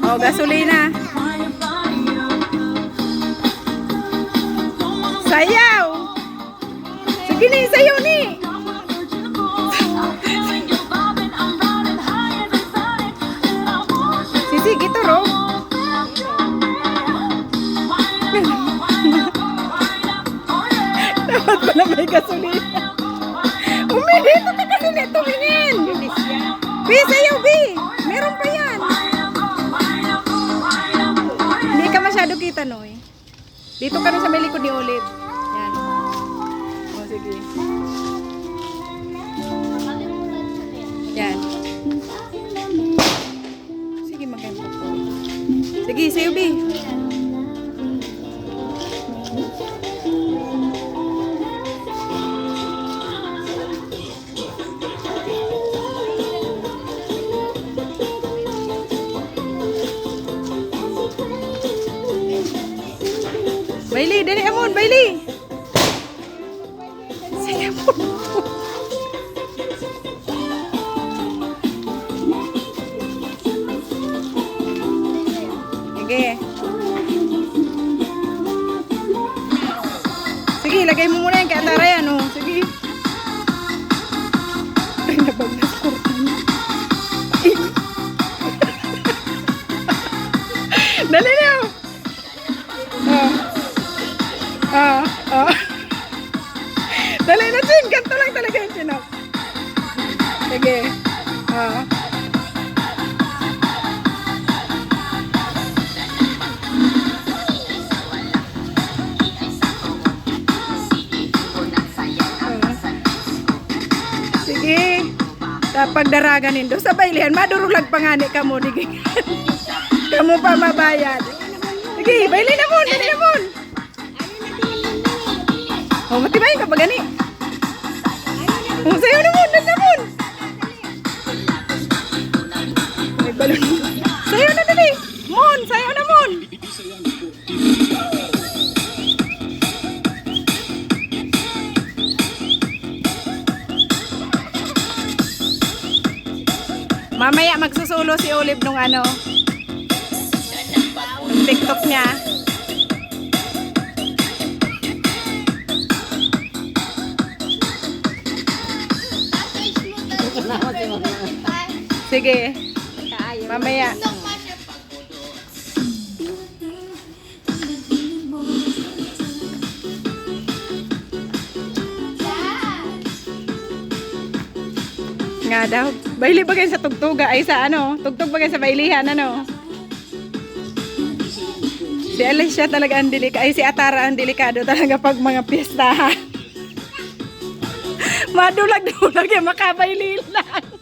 Oh, gasolina. Sayaw. Sige ni, sayaw ni. Sisi, gitu ro. Dapat pala may gasolina. Umili, ito ka kasi nito, tumingin. Bi, sayaw, Bi. Meron pa yan. Hindi ka masyado kita, Noy. Dito ka na sa may likod ni Olive. Yan. O, sige. Yan. Sige, maganda po. Sige, sayo, Bi. Bailey, dali amon, Bailey. Sige po. Sige. Sige, lagay mo muna yung katara yan, oh. Sige. Ay, nabagnas ko. Dali na, oh. Dali na, Chin. Ganto lang talaga yung Chin. Sige. Sige. Sa pagdaraganin do sa baylihan, madurulag pangani ka mo. Kamu pa mabayad. Sige, bayli na mo. Dali na mo. Oh, matibay ka ba gani? Oh, sayo na mon, dali na mon. May balon. Sayo na dali. Mon, sayo na mon. Mamaya magsusulo si Olive nung ano. TikTok niya. Sige. Mamaya. Nga daw. Baili bagay sa tugtuga. Ay sa ano. Tugtog bagay sa bailihan. Ano. Si Alicia talaga ang delikado. Ay si Atara ang delikado talaga pag mga piyestahan. Madulag-dulag yung makabaili lang.